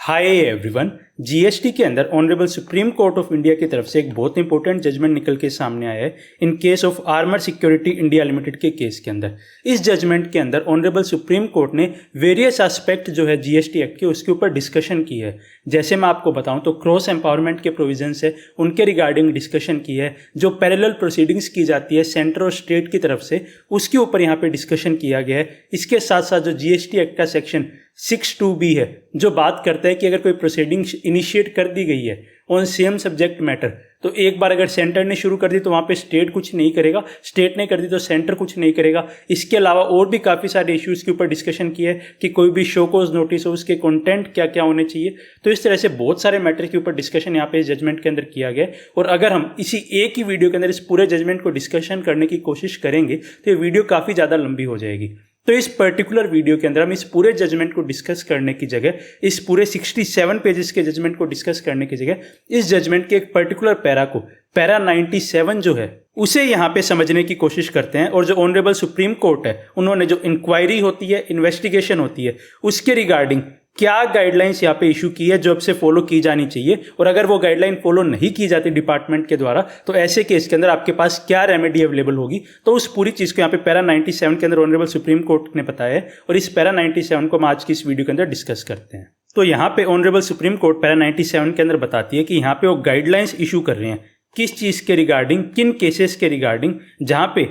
Hi everyone. GST के अंदर honourable supreme court of India की तरफ से एक बहुत इंपॉर्टेंट जजमेंट निकल के सामने आया है in case of armour security India limited के केस के अंदर। इस जजमेंट के अंदर ऑनरेबल सुप्रीम कोर्ट ने वेरियस एस्पेक्ट जो है जीएसटी एक्ट के उसके ऊपर डिस्कशन की है। जैसे मैं आपको बताऊं तो क्रॉस एम्पावरमेंट के प्रोविजंस है उनके रिगार्डिंग डिस्कशन की है। जो पैरेलल प्रोसीडिंग्स की जाती है सेंटर और स्टेट की तरफ से उसके ऊपर यहाँ पे डिस्कशन किया गया है। इसके साथ साथ जो जीएसटी एक्ट का सेक्शन 6(2)(b) है जो बात करता है कि अगर कोई प्रोसीडिंग्स इनिशिएट कर दी गई है ऑन सेम सब्जेक्ट मैटर तो एक बार अगर सेंटर ने शुरू कर दी तो वहाँ पे स्टेट कुछ नहीं करेगा, स्टेट ने कर दी तो सेंटर कुछ नहीं करेगा। इसके अलावा और भी काफ़ी सारे इश्यूज़ के ऊपर डिस्कशन किया है कि कोई भी शो कोज नोटिस हो उसके कंटेंट क्या क्या होने चाहिए। तो इस तरह से बहुत सारे मैटर के ऊपर डिस्कशन यहाँ पे इस जजमेंट के अंदर किया गया है। और अगर हम इसी एक ही वीडियो के अंदर इस पूरे जजमेंट को डिस्कशन करने की कोशिश करेंगे तो ये वीडियो काफ़ी ज़्यादा लंबी हो जाएगी। तो इस पर्टिकुलर वीडियो के अंदर हम इस पूरे जजमेंट को डिस्कस करने की जगह, इस पूरे 67 पेजेस के जजमेंट को डिस्कस करने की जगह इस जजमेंट के एक पर्टिकुलर पैरा को, पैरा 97 जो है उसे यहाँ पे समझने की कोशिश करते हैं। और जो ऑनरेबल सुप्रीम कोर्ट है उन्होंने जो इंक्वायरी होती है, इन्वेस्टिगेशन होती है, उसके रिगार्डिंग क्या गाइडलाइंस यहाँ पे इशू की है जो अब से फॉलो की जानी चाहिए। और अगर वो गाइडलाइन फॉलो नहीं की जाती डिपार्टमेंट के द्वारा तो ऐसे केस के अंदर आपके पास क्या रेमेडी अवेलेबल होगी। तो उस पूरी चीज़ को यहाँ पे पैरा 97 के अंदर ऑनरेबल सुप्रीम कोर्ट ने बताया है और इस पैरा 97 को हम आज की इस वीडियो के अंदर डिस्कस करते हैं। तो यहाँ पे ऑनरेबल सुप्रीम कोर्ट पैरा 97 के अंदर बताती है कि यहाँ पे वो गाइडलाइंस इशू कर रहे हैं किस चीज़ के रिगार्डिंग, किन केसेस के रिगार्डिंग, जहाँ पे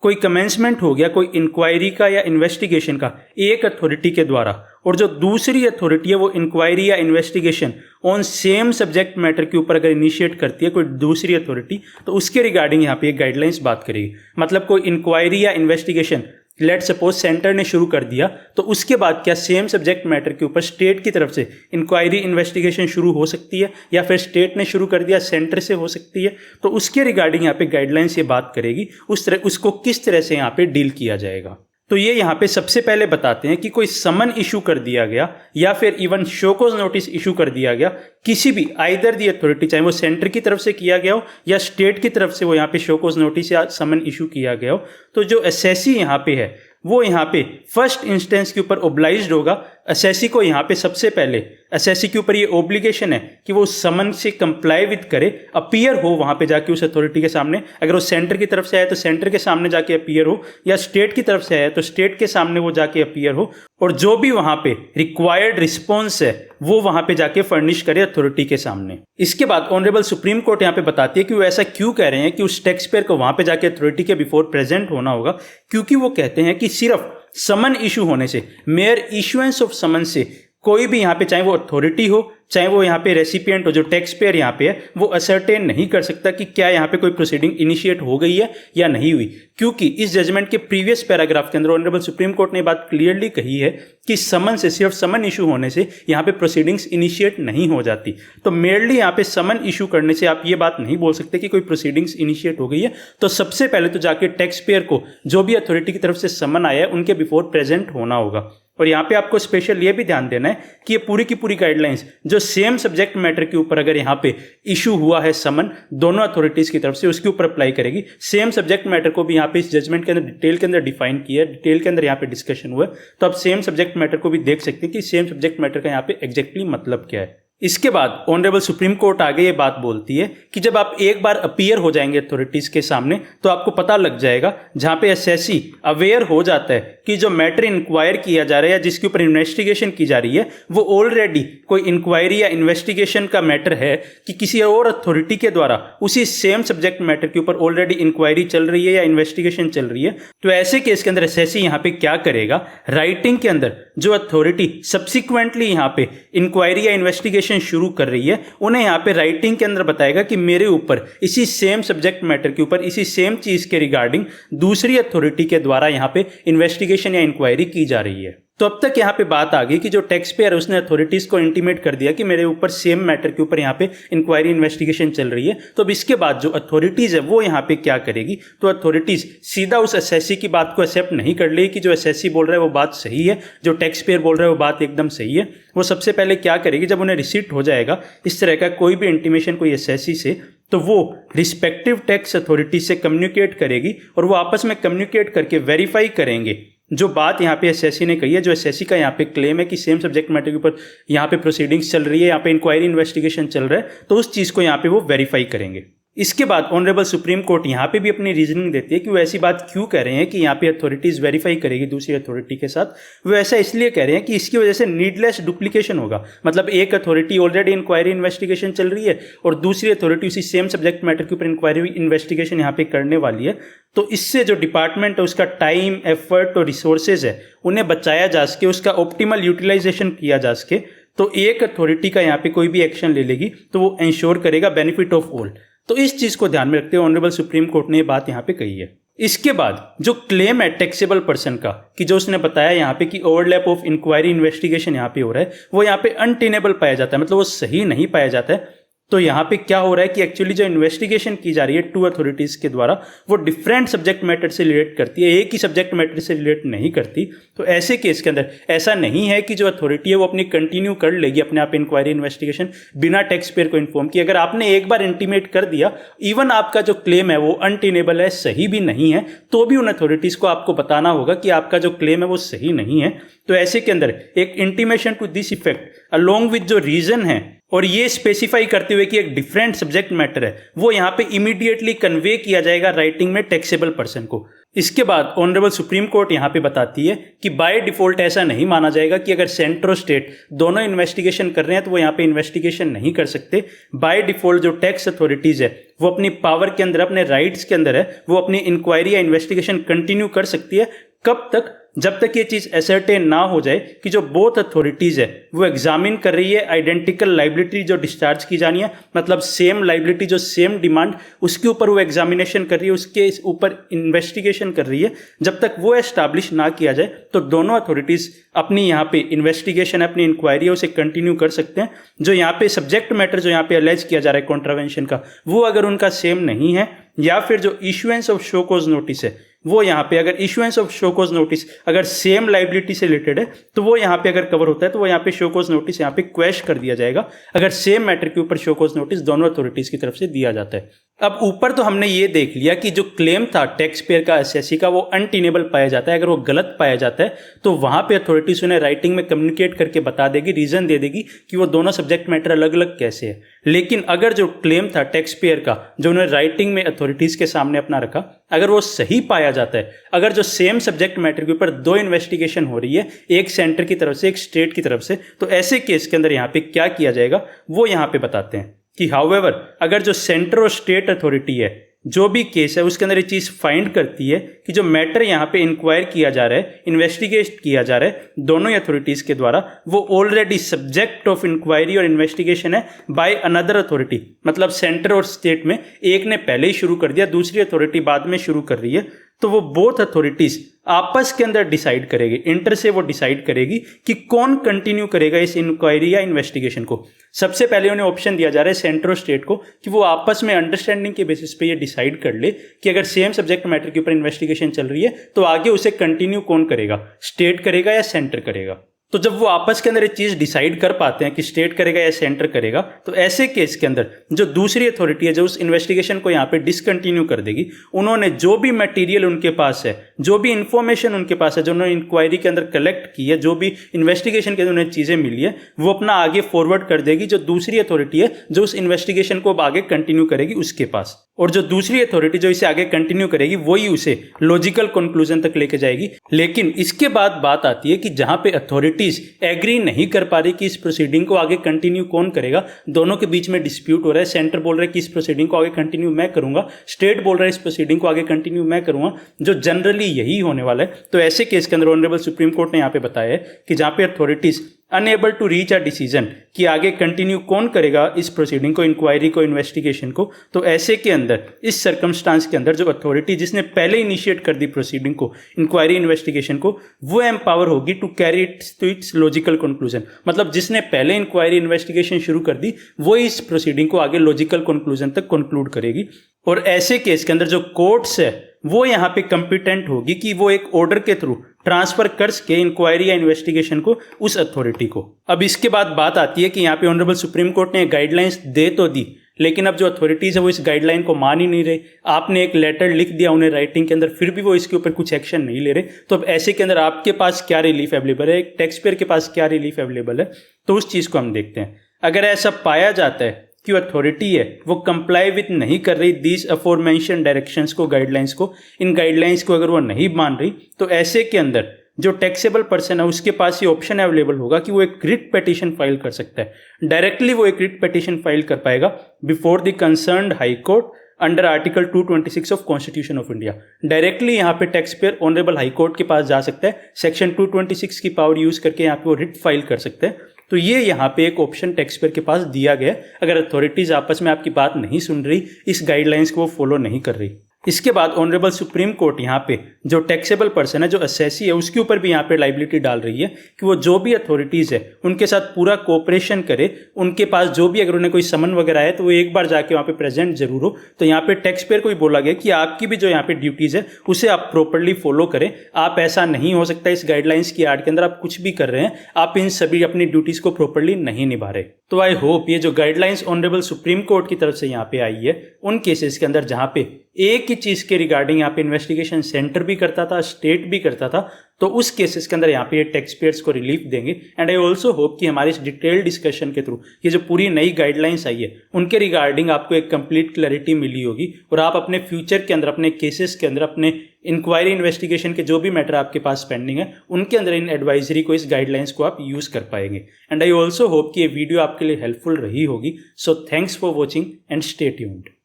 कोई कमेंसमेंट हो गया कोई इंक्वायरी का या इन्वेस्टिगेशन का एक अथॉरिटी के द्वारा और जो दूसरी अथॉरिटी है वो इंक्वायरी या investigation on same subject matter के ऊपर अगर इनिशिएट करती है कोई दूसरी अथॉरिटी तो उसके रिगार्डिंग यहाँ पे एक गाइडलाइंस बात करेगी। मतलब कोई इंक्वायरी या इन्वेस्टिगेशन लेट सपोज सेंटर ने शुरू कर दिया तो उसके बाद क्या सेम सब्जेक्ट मैटर के ऊपर स्टेट की तरफ से इंक्वायरी इन्वेस्टिगेशन शुरू हो सकती है या फिर स्टेट ने शुरू कर दिया सेंटर से हो सकती है। तो उसके रिगार्डिंग यहाँ पे गाइडलाइंस ये बात करेगी उसको किस तरह से यहाँ पे डील किया जाएगा। तो ये यहाँ पे सबसे पहले बताते हैं कि कोई समन इशू कर दिया गया या फिर इवन शोकोज नोटिस इशू कर दिया गया किसी भी आइदर दी अथॉरिटी, चाहे वो सेंटर की तरफ से किया गया हो या स्टेट की तरफ से वो यहाँ पे शोकोज नोटिस या समन इशू किया गया हो। तो जो एसएससी यहाँ पे है वो यहाँ पे फर्स्ट इंस्टेंस के ऊपर ओब्लाइज्ड होगा। एसएससी को यहाँ पे सबसे पहले एसएससी के ऊपर ये ऑब्लिगेशन है कि वो समन से कंप्लाई विद करे, अपीयर हो वहाँ पे जाके उस अथॉरिटी के सामने। अगर वो सेंटर की तरफ से आया तो सेंटर के सामने जाके अपीयर हो या स्टेट की तरफ से आया तो स्टेट के सामने वो जाके अपीयर हो और जो भी वहाँ पे रिक्वायर्ड रिस्पॉन्स है वो वहाँ पे जाके फर्निश करे अथॉरिटी के सामने। इसके बाद ऑनरेबल सुप्रीम कोर्ट यहाँ पे बताती है कि वो ऐसा क्यों कह रहे हैं कि उस टैक्स पेयर को वहाँ पे जाके अथॉरिटी के बिफोर प्रेजेंट होना होगा, क्योंकि वो कहते हैं कि सिर्फ समन इशू होने से, मेयर इशुएंस ऑफ समन से कोई भी यहाँ पे चाहे वो अथॉरिटी हो चाहे वो यहाँ पे रेसिपिएंट हो, जो टैक्स पेयर यहाँ पे है वो असर्टेन नहीं कर सकता कि क्या यहाँ पे कोई प्रोसीडिंग इनिशिएट हो गई है या नहीं हुई। क्योंकि इस जजमेंट के प्रीवियस पैराग्राफ के अंदर ऑनरेबल सुप्रीम कोर्ट ने बात क्लियरली कही है कि समन से, सिर्फ समन इशू होने से यहाँ पे प्रोसीडिंग्स इनिशिएट नहीं हो जाती। तो मेयरली यहाँ पे समन इशू करने से आप ये बात नहीं बोल सकते कि कोई प्रोसीडिंग्स इनिशिएट हो गई है। तो सबसे पहले तो जाके टैक्स पेयर को जो भी अथॉरिटी की तरफ से समन आया है उनके बिफोर प्रेजेंट होना होगा। और यहाँ पे आपको स्पेशल ये भी ध्यान देना है कि ये पूरी की पूरी गाइडलाइंस जो सेम सब्जेक्ट मैटर के ऊपर अगर यहाँ पे इशू हुआ है समन दोनों अथॉरिटीज की तरफ से उसके ऊपर अप्लाई करेगी। सेम सब्जेक्ट मैटर को भी यहाँ पे इस जजमेंट के अंदर डिटेल के अंदर डिफाइन किया है, डिटेल के अंदर यहाँ पे डिस्कशन हुआ है। तो आप सेम सब्जेक्ट मैटर को भी देख सकते हैं कि सेम सब्जेक्ट मैटर का यहाँ पे एग्जैक्टली मतलब क्या है। इसके बाद ऑनरेबल सुप्रीम कोर्ट आगे ये बात बोलती है कि जब आप एक बार अपीयर हो जाएंगे अथॉरिटीज के सामने तो आपको पता लग जाएगा, जहां पे एसएससी अवेयर हो जाता है कि जो मैटर इंक्वायर किया जा रहा है या जिसके ऊपर इन्वेस्टिगेशन की जा रही है वो ऑलरेडी कोई इंक्वायरी या इन्वेस्टिगेशन का मैटर है कि किसी और अथॉरिटी के द्वारा उसी सेम सब्जेक्ट मैटर के ऊपर ऑलरेडी इंक्वायरी चल रही है या इन्वेस्टिगेशन चल रही है। तो ऐसे केस के अंदर एसएससी यहाँ पे क्या करेगा, राइटिंग के अंदर जो अथॉरिटी सब्सिक्वेंटली यहाँ पे इंक्वायरी या इन्वेस्टिगेशन शुरू कर रही है उन्हें यहाँ पे राइटिंग के अंदर बताएगा कि मेरे ऊपर इसी सेम सब्जेक्ट मैटर के ऊपर इसी सेम चीज के रिगार्डिंग दूसरी अथॉरिटी के द्वारा यहाँ पे इन्वेस्टिगेशन या इंक्वायरी की जा रही है। तो अब तक यहाँ पे बात आ गई कि जो टैक्स पेयर उसने अथॉरिटीज को इंटीमेट कर दिया कि मेरे ऊपर सेम मैटर के ऊपर यहाँ पे इंक्वायरी इन्वेस्टिगेशन चल रही है। तो अब इसके बाद जो अथॉरिटीज है वो यहाँ पे क्या करेगी, तो अथॉरिटीज सीधा उस एसएससी की बात को एक्सेप्ट नहीं कर लेगी कि जो एसएससी बोल रहा है वो बात सही है, जो टैक्स पेयर बोल रहा है वो बात एकदम सही है। वो सबसे पहले क्या करेगी, जब उन्हें रिसीट हो जाएगा इस तरह का कोई भी इंटीमेशन कोई एसएससी से, तो वो रिस्पेक्टिव टैक्स अथॉरिटी से कम्युनिकेट करेगी और वो आपस में कम्युनिकेट करके वेरीफाई करेंगे जो बात यहाँ पे एसएससी ने कही है, जो एसएससी का यहाँ पे क्लेम है कि सेम सब्जेक्ट मैटर के ऊपर यहाँ पे प्रोसीडिंग्स चल रही है, यहाँ पे इंक्वायरी इन्वेस्टिगेशन चल रहा है, तो उस चीज़ को यहाँ पे वो वेरीफाई करेंगे। इसके बाद ऑनरेबल सुप्रीम कोर्ट यहाँ पे भी अपनी रीजनिंग देती है कि वो ऐसी बात क्यों कह रहे हैं कि यहाँ पे अथॉरिटीज वेरीफाई करेगी दूसरी अथॉरिटी के साथ। वो ऐसा इसलिए कह रहे हैं कि इसकी वजह से नीडलेस डुप्लीकेशन होगा। मतलब एक अथॉरिटी ऑलरेडी इंक्वायरी इन्वेस्टिगेशन चल रही है और दूसरी अथॉरिटी उसी सेम सब्जेक्ट मैटर के ऊपर इंक्वायरी इन्वेस्टिगेशन यहाँ पे करने वाली है, तो इससे जो डिपार्टमेंट है उसका टाइम, एफर्ट और रिसोर्सेज है उन्हें बचाया जा सके, उसका ऑप्टिमल यूटिलाइजेशन किया जा सके। तो एक अथॉरिटी का यहाँ पे कोई भी एक्शन ले लेगी तो वो इंश्योर करेगा बेनिफिट ऑफ ऑल। तो इस चीज को ध्यान में रखते हुए ऑनरेबल सुप्रीम कोर्ट ने ये बात यहाँ पे कही है। इसके बाद जो क्लेम है टैक्सेबल पर्सन का, कि जो उसने बताया यहाँ पे कि ओवरलैप ऑफ इंक्वायरी इन्वेस्टिगेशन यहाँ पे हो रहा है, वो यहाँ पे अनटेनेबल पाया जाता है, मतलब वो सही नहीं पाया जाता है। तो यहाँ पे क्या हो रहा है कि एक्चुअली जो इन्वेस्टिगेशन की जा रही है टू अथॉरिटीज के द्वारा, वो डिफरेंट सब्जेक्ट मैटर से रिलेट करती है, एक ही सब्जेक्ट मैटर से रिलेट नहीं करती। तो ऐसे केस के अंदर ऐसा नहीं है कि जो अथॉरिटी है वो अपनी कंटिन्यू कर लेगी अपने आप इंक्वायरी इन्वेस्टिगेशन बिना टैक्स पेयर को इन्फॉर्म किए। अगर आपने एक बार इंटीमेट कर दिया, इवन आपका जो क्लेम है वो अनटेनेबल है, सही भी नहीं है, तो भी उन अथॉरिटीज को आपको बताना होगा कि आपका जो क्लेम है वो सही नहीं है। तो ऐसे के अंदर एक intimation to this effect along with जो रीजन है और ये स्पेसिफाई करते हुए कि एक डिफरेंट सब्जेक्ट मैटर है, वो यहाँ पे इमीडिएटली कन्वे किया जाएगा राइटिंग में टैक्सेबल पर्सन को। इसके बाद ऑनरेबल सुप्रीम कोर्ट यहाँ पे बताती है कि बाय डिफॉल्ट ऐसा नहीं माना जाएगा कि अगर सेंटर और स्टेट दोनों इन्वेस्टिगेशन कर रहे हैं तो वो यहाँ पे इन्वेस्टिगेशन नहीं कर सकते। बाय डिफॉल्ट जो टैक्स अथॉरिटीज है वो अपनी पावर के अंदर, अपने राइट्स के अंदर है, वो अपनी इंक्वायरी या इन्वेस्टिगेशन कंटिन्यू कर सकती है। कब तक? जब तक ये चीज एसर्टेन ना हो जाए कि जो बोथ अथॉरिटीज है वो एग्जामिन कर रही है आइडेंटिकल लाइबिलिटी जो डिस्चार्ज की जानी है, मतलब सेम लाइबिलिटी जो सेम डिमांड उसके ऊपर वो एग्जामिनेशन कर रही है, उसके ऊपर इन्वेस्टिगेशन कर रही है। जब तक वो एस्टैब्लिश ना किया जाए तो दोनों अथॉरिटीज अपनी यहाँ पे इन्वेस्टिगेशन, अपनी इंक्वायरी है उसे कंटिन्यू कर सकते हैं। जो यहाँ पे सब्जेक्ट मैटर जो यहाँ पे अलेज किया जा रहा है कॉन्ट्रावेंशन का, वो अगर उनका सेम नहीं है, या फिर जो issuance of show cause notice है वो यहाँ पे अगर issuance of show cause notice अगर सेम लाइबिलिटी से रिलेटेड है तो वो यहाँ पे अगर कवर होता है तो वो यहाँ पे शो कॉज नोटिस यहाँ पे क्वेश कर दिया जाएगा, अगर सेम मैटर के ऊपर शो कॉज नोटिस दोनों अथॉरिटीज की तरफ से दिया जाता है। अब ऊपर तो हमने ये देख लिया कि जो क्लेम था टैक्स पेयर का एसएससी का वो अनटेनेबल पाया जाता है। अगर वो गलत पाया जाता है तो वहां पे अथॉरिटीज उन्हें राइटिंग में कम्युनिकेट करके बता देगी, रीजन दे देगी कि वो दोनों सब्जेक्ट मैटर अलग अलग कैसे है। लेकिन अगर जो क्लेम था टैक्स पेयर का जो उन्होंने राइटिंग में अथॉरिटीज के सामने अपना रखा, अगर वो सही पाया जाता है, अगर जो सेम सब्जेक्ट मैटर के ऊपर दो इन्वेस्टिगेशन हो रही है, एक सेंटर की तरफ से एक स्टेट की तरफ से, तो ऐसे केस के अंदर यहाँ पे क्या किया जाएगा वो यहाँ पे बताते हैं कि हाउएवर अगर जो सेंटर और स्टेट अथॉरिटी है जो भी केस है उसके अंदर ये चीज फाइंड करती है कि जो मैटर यहाँ पे इंक्वायर किया जा रहा है, इन्वेस्टिगेट किया जा रहा है दोनों अथॉरिटीज के द्वारा, वो ऑलरेडी सब्जेक्ट ऑफ इंक्वायरी और इन्वेस्टिगेशन है बाय अनदर अथॉरिटी, मतलब सेंटर और स्टेट में एक ने पहले ही शुरू कर दिया, दूसरी अथॉरिटी बाद में शुरू कर रही है, तो वो बोथ अथॉरिटीज आपस के अंदर डिसाइड करेगी, इंटर से वो डिसाइड करेगी कि कौन कंटिन्यू करेगा इस इंक्वायरी या इन्वेस्टिगेशन को। सबसे पहले उन्हें ऑप्शन दिया जा रहा है सेंटर और स्टेट को कि वो आपस में अंडरस्टैंडिंग के बेसिस पे ये डिसाइड कर ले कि अगर सेम सब्जेक्ट मैटर के ऊपर इन्वेस्टिगेशन चल रही है तो आगे उसे कंटिन्यू कौन करेगा, स्टेट करेगा या सेंटर करेगा। तो जब वो आपस के अंदर एक चीज डिसाइड कर पाते हैं कि स्टेट करेगा या सेंटर करेगा, तो ऐसे केस के अंदर जो दूसरी अथॉरिटी है जो उस इन्वेस्टिगेशन को यहाँ पे डिसकंटिन्यू कर देगी, उन्होंने जो भी मटेरियल उनके पास है, जो भी इंफॉर्मेशन उनके पास है, जो उन्होंने इंक्वायरी के अंदर कलेक्ट की है, जो भी इन्वेस्टिगेशन के अंदर उन्हें चीजें मिली है, वो अपना आगे फॉरवर्ड कर देगी जो दूसरी अथॉरिटी है जो उस इन्वेस्टिगेशन को आगे कंटिन्यू करेगी उसके पास। और जो दूसरी अथॉरिटी जो इसे आगे कंटिन्यू करेगी वही उसे लॉजिकल कंक्लूजन तक लेके जाएगी। लेकिन इसके बाद बात आती है कि जहां पे अथॉरिटीज एग्री नहीं कर पा रही कि इस प्रोसीडिंग को आगे कंटिन्यू कौन करेगा, दोनों के बीच में डिस्प्यूट हो रहा है, सेंटर बोल रहा है कि इस प्रोसीडिंग को आगे कंटिन्यू मैं करूंगा, स्टेट बोल रहा है इस प्रोसीडिंग को आगे कंटिन्यू मैं करूंगा, जो जनरली यही होने वाला है। तो ऐसे केस के अंदर ऑनरेबल सुप्रीम कोर्ट ने यहाँ पे बताया है कि जहां पे authorities unable to reach a decision कि आगे कंटिन्यू कौन करेगा इस प्रोसीडिंग को, इंक्वायरी को, इन्वेस्टिगेशन को, तो ऐसे के अंदर इस सर्कमस्टांस के अंदर जो अथॉरिटी जिसने पहले इनिशिएट कर दी प्रोसीडिंग को, इंक्वायरी इन्वेस्टिगेशन को, वो एम्पावर होगी to carry its to its logical conclusion. मतलब जिसने पहले इंक्वायरी इन्वेस्टिगेशन शुरू कर दी वो इस प्रोसीडिंग को आगे लॉजिकल कंक्लूजन तक कंक्लूड करेगी। और ऐसे केस के अंदर जो कोर्ट्स है वो यहाँ पे कंपिटेंट होगी कि वो एक ऑर्डर के थ्रू ट्रांसफर कर सके इंक्वायरी या इन्वेस्टिगेशन को उस अथॉरिटी को। अब इसके बाद बात आती है कि यहाँ पे ऑनरेबल सुप्रीम कोर्ट ने गाइडलाइंस दे तो दी, लेकिन अब जो अथॉरिटीज़ है वो इस गाइडलाइन को मान ही नहीं रहे। आपने एक लेटर लिख दिया उन्हें राइटिंग के अंदर, फिर भी वो इसके ऊपर कुछ एक्शन नहीं ले रहे। तो अब ऐसे के अंदर आपके पास क्या रिलीफ अवेलेबल है, एक टैक्स पेयर के पास क्या रिलीफ अवेलेबल है, तो उस चीज़ को हम देखते हैं। अगर ऐसा पाया जाता है कि अथॉरिटी है वो कंप्लाई विद नहीं कर रही दीज अफोरमेंशन डायरेक्शंस को, गाइडलाइंस को, इन गाइडलाइंस को अगर वो नहीं मान रही, तो ऐसे के अंदर जो टैक्सेबल पर्सन है उसके पास ये ऑप्शन अवेलेबल होगा कि वो एक रिट पिटीशन फाइल कर सकता है। डायरेक्टली वो एक रिट पिटीशन फाइल कर पाएगा before the concerned high court under article 226 of constitution of India. Directly यहाँ पे tax payer honourable high court के पास जा सकता है, सेक्शन 226 की पावर यूज करके यहाँ पे वो रिट फाइल कर सकते हैं। तो ये यहाँ पे एक ऑप्शन टैक्स पेयर के पास दिया गया अगर अथॉरिटीज आपस में आपकी बात नहीं सुन रही, इस गाइडलाइंस को वो फॉलो नहीं कर रही। इसके बाद ऑनरेबल सुप्रीम कोर्ट यहाँ पे जो टैक्सेबल पर्सन है, जो असेसी है, उसके ऊपर भी यहाँ पे लाइबिलिटी डाल रही है कि वो जो भी अथॉरिटीज़ है उनके साथ पूरा कोऑपरेशन करे। उनके पास जो भी अगर उन्हें कोई समन वगैरह है तो वो एक बार जाके वहाँ पे प्रेजेंट जरूर हो। तो यहाँ पे टैक्स पेयर को भी बोला गया कि आपकी भी जो यहाँ पे ड्यूटीज़ है उसे आप प्रॉपरली फॉलो करें। आप ऐसा नहीं हो सकता इस गाइडलाइंस की आड़ के अंदर आप कुछ भी कर रहे हैं, आप इन सभी अपनी ड्यूटीज़ को प्रॉपरली नहीं निभा रहे। तो आई होप ये जो गाइडलाइंस ऑनरेबल सुप्रीम कोर्ट की तरफ से यहाँ पे आई है, उन केसेस के अंदर जहाँ पे एक ही चीज़ के रिगार्डिंग यहाँ पे इन्वेस्टिगेशन सेंटर भी करता था, स्टेट भी करता था, तो उस केसेस के अंदर यहाँ पे टैक्स पेयर्स को रिलीफ देंगे। एंड आई ऑल्सो होप कि हमारे इस डिटेल डिस्कशन के थ्रू ये जो पूरी नई गाइडलाइंस आई है उनके रिगार्डिंग आपको एक कंप्लीट क्लैरिटी मिली होगी और आप अपने फ्यूचर के अंदर, अपने केसेस के अंदर, अपने इंक्वायरी इन्वेस्टिगेशन के जो भी मैटर आपके पास पेंडिंग है उनके अंदर इन एडवाइजरी को, इस गाइडलाइंस को आप यूज़ कर पाएंगे। एंड आई ऑल्सो होप कि ये वीडियो आपके लिए हेल्पफुल रही होगी। So thanks for watching and stay tuned.